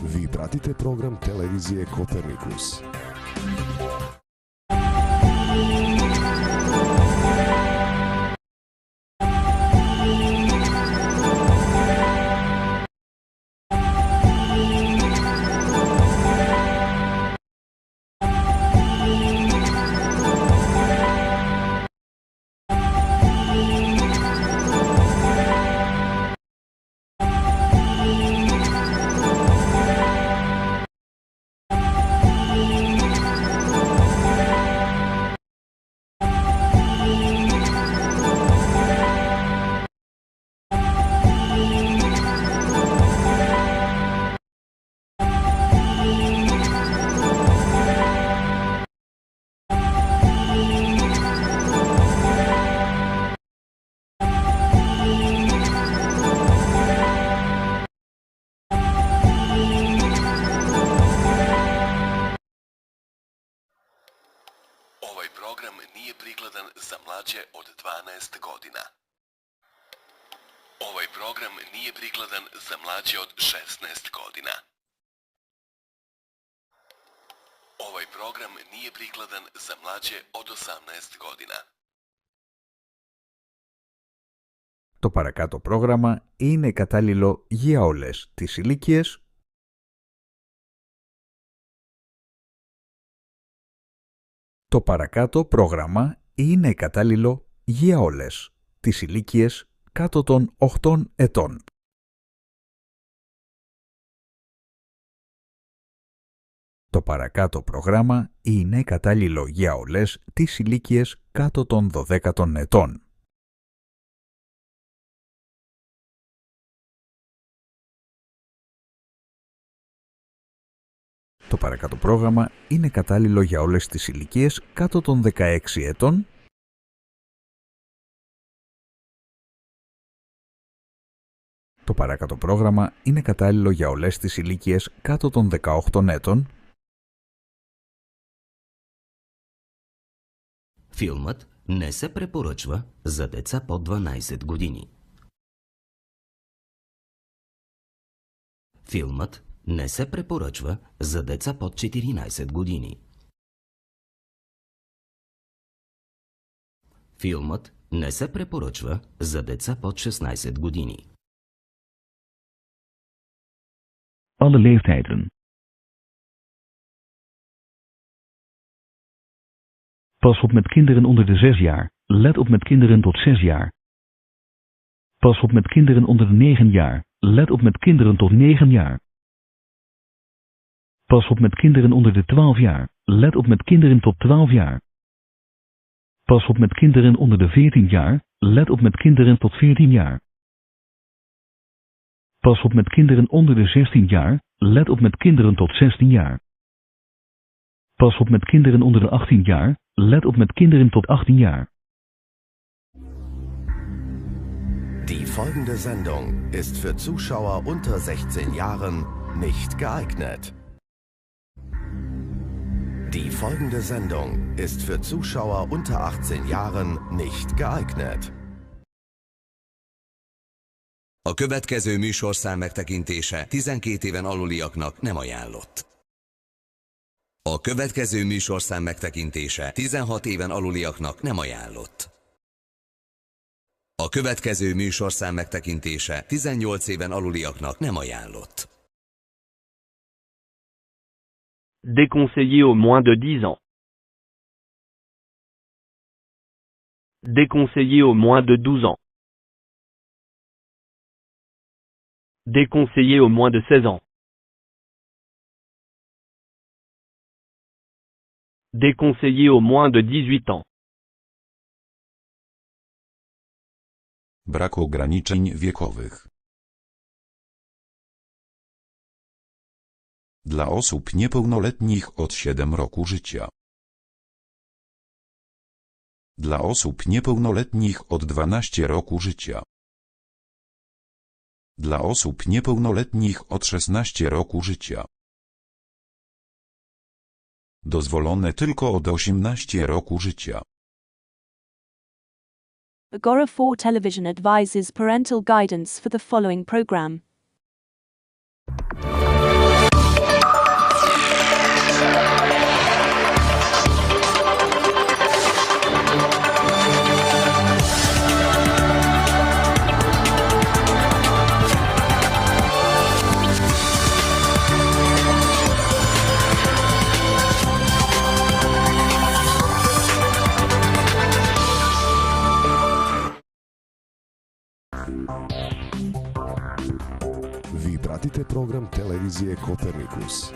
Vi pratite program televizije Kopernikus. Ovaj program nije prikladan za mlađe od 12 godina. Ovaj program nije prikladan za mlađe od 16 godina. Ovaj program nije prikladan za mlađe od 18 godina. Το παρακάτω πρόγραμμα είναι κατάλληλο για όλες τις ηλικίες. Το παρακάτω πρόγραμμα είναι κατάλληλο για όλες τις ηλικίες κάτω των 8 ετών. Το παρακάτω πρόγραμμα είναι κατάλληλο για όλες τις ηλικίες κάτω των 12 ετών. Το παρακάτω πρόγραμμα είναι κατάλληλο για όλες τις ηλικίες κάτω των 16 ετών. Το παρακάτω πρόγραμμα είναι κατάλληλο για όλες τις ηλικίες κάτω των 18 ετών. Филмът не се препоръчва за деца под 12 години. Филмът не се препоръчва за деца под 14 години. Филмът не се препоръчва за деца под 16 години. Alle leeftijden. Pas op met kinderen onder de 6 jaar. Let op met kinderen tot 6 jaar. Pas op met kinderen onder de 9 jaar. Let op met kinderen tot 9 jaar. Pas op met kinderen onder de 12 jaar. Let op met kinderen tot 12 jaar. Pas op met kinderen onder de 14 jaar. Let op met kinderen tot 14 jaar. Pas op met kinderen onder de 16 jaar. Let op met kinderen tot 16 jaar. Pas op met kinderen onder de 18 jaar. Let op met kinderen tot 18 jaar. Die folgende Sendung ist für Zuschauer unter 16 Jahren nicht geeignet. Die folgende Sendung ist für Zuschauer unter 18 Jahren nicht geeignet. A következő műsorszám megtekintése 12 éven aluliaknak nem ajánlott. A következő műsorszám megtekintése 16 éven aluliaknak nem ajánlott. A következő műsorszám megtekintése 18 éven aluliaknak nem ajánlott. Déconseillé aux moins de 10 ans. Déconseillé aux moins de 12 ans. Déconseillé aux moins de 16 ans. Déconseillé aux moins de 18 ans. Brak ograniczeń wiekowych. Dla osób niepełnoletnich od 7 roku życia. Dla osób niepełnoletnich od 12 roku życia. Dla osób niepełnoletnich od 16 roku życia. Dozwolone tylko od 18 roku życia. Agora 4 Television advises parental guidance for the following program. Vi pratite program televizije Kopernikus.